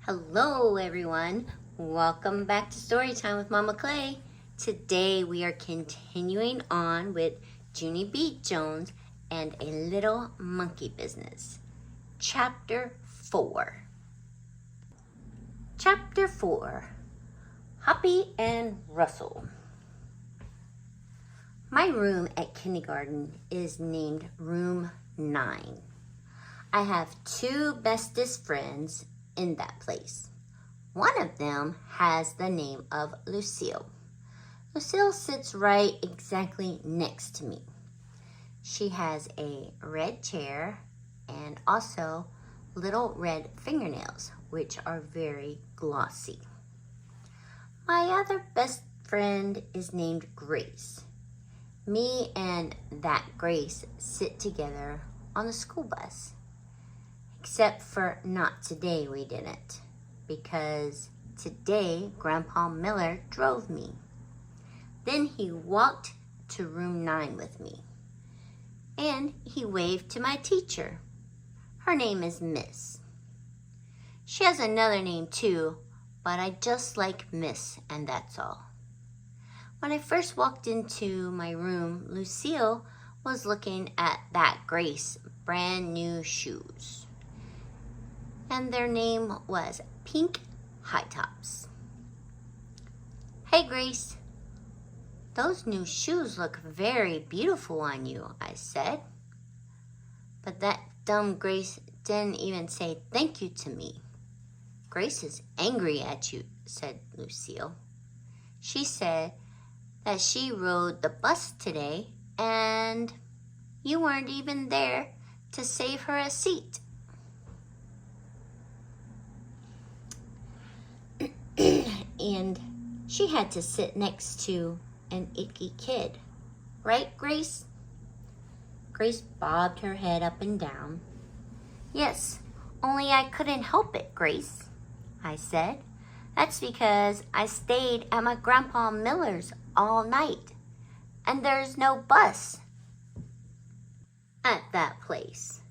Hello everyone, welcome back to Storytime with Mama Clay. Today we are continuing on with Junie B. Jones and a Little Monkey Business. Chapter 4. Chapter 4. Hoppy and Russell. My room at kindergarten is named Room 9. I have two bestest friends in that place. One of them has the name of Lucille. Lucille sits right exactly next to me. She has a red chair and also little red fingernails, which are very glossy. My other best friend is named Grace. Me and that Grace sit together on the school bus. Except for not today we didn't, because today Grandpa Miller drove me. Then he walked to room 9 with me, and he waved to my teacher. Her name is Miss. She has another name too, but I just like Miss, and that's all. When I first walked into my room, Lucille was looking at that Grace brand new shoes. And their name was Pink High Tops. Hey Grace, those new shoes look very beautiful on you, I said. But that dumb Grace didn't even say thank you to me. Grace is angry at you, said Lucille. She said that she rode the bus today and you weren't even there to save her a seat. And she had to sit next to an icky kid. Right, Grace? Grace bobbed her head up and down. Yes, only I couldn't help it, Grace, I said. That's because I stayed at my Grandpa Miller's all night, and there's no bus at that place.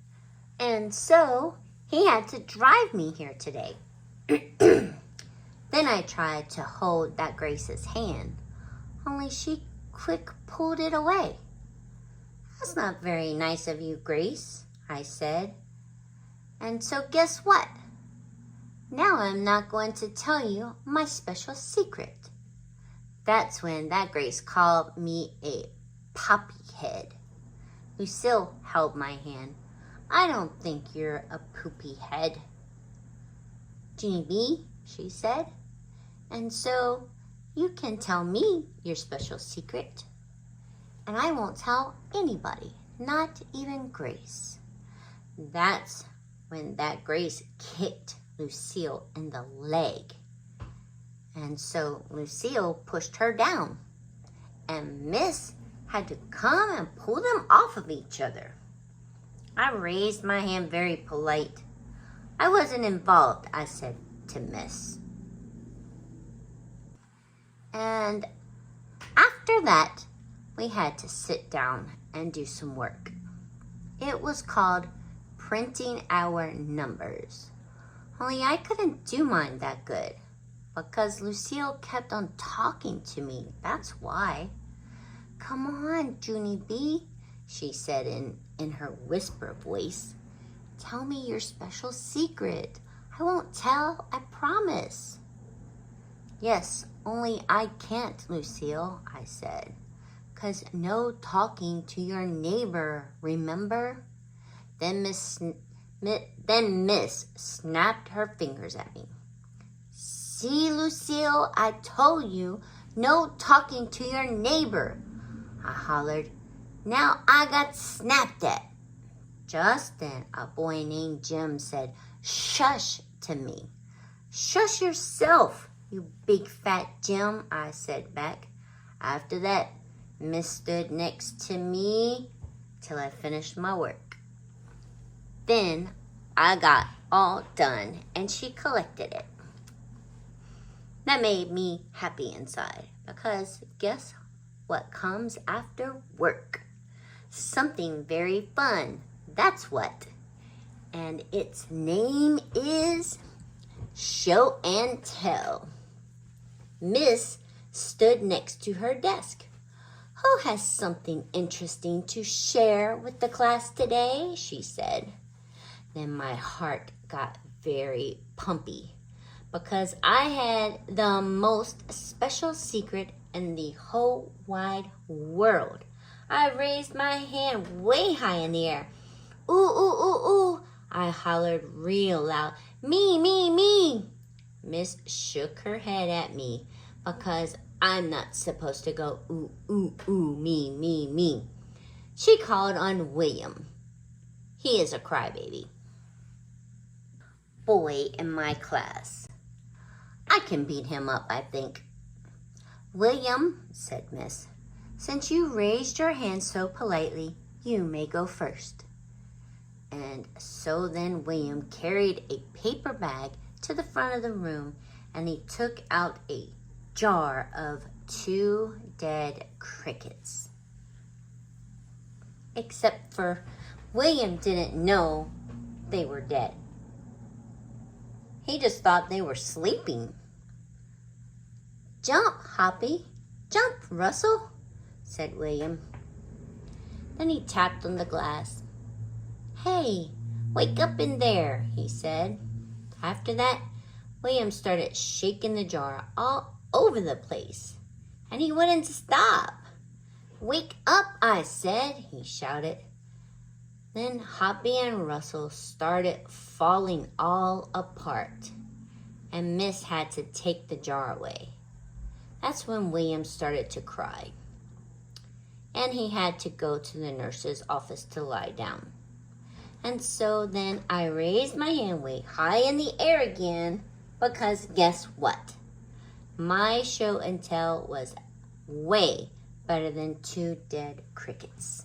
And so he had to drive me here today. Then I tried to hold that Grace's hand, only she quick pulled it away. That's not very nice of you, Grace, I said. And so guess what? Now I'm not going to tell you my special secret. That's when that Grace called me a poppy head. Lucille held my hand. I don't think you're a poopy head. Junie B, she said. And so you can tell me your special secret. And I won't tell anybody, not even Grace. That's when that Grace kicked Lucille in the leg. And so Lucille pushed her down. And Miss had to come and pull them off of each other. I raised my hand very polite. I wasn't involved, I said to Miss. And after that, we had to sit down and do some work. It was called printing our numbers. Only I couldn't do mine that good because Lucille kept on talking to me. That's why. Come on, Junie B, she said in her whisper voice. Tell me your special secret. I won't tell, I promise. Yes, only I can't, Lucille, I said. 'Cause no talking to your neighbor, remember? Then Miss snapped her fingers at me. See, Lucille, I told you, no talking to your neighbor, I hollered. Now I got snapped at. Just then, a boy named Jim said, shush to me. Shush yourself, you big fat Jim, I said back. After that, Miss stood next to me till I finished my work. Then I got all done and she collected it. That made me happy inside because guess what comes after work? Something very fun, that's what. And its name is show and tell. Miss stood next to her desk. Who has something interesting to share with the class today? She said. Then my heart got very pumpy because I had the most special secret in the whole wide world. I raised my hand way high in the air. Ooh, ooh, ooh, ooh. I hollered real loud. Me, me, me. Miss shook her head at me because I'm not supposed to go ooh, ooh, ooh, me, me, me. She called on William. He is a crybaby. Boy in my class. I can beat him up, I think. William, said Miss, since you raised your hand so politely, you may go first. And so then William carried a paper bag to the front of the room and he took out a jar of 2 dead crickets. Except for William didn't know they were dead. He just thought they were sleeping. Jump, Hoppy. Jump, Russell, said William. Then he tapped on the glass. Hey, wake up in there, he said. After that, William started shaking the jar all over the place, and he wouldn't stop. Wake up, I said, he shouted. Then Hoppy and Russell started falling all apart, and Miss had to take the jar away. That's when William started to cry, and he had to go to the nurse's office to lie down. And so then I raised my hand way high in the air again, because guess what? My show and tell was way better than 2 dead crickets.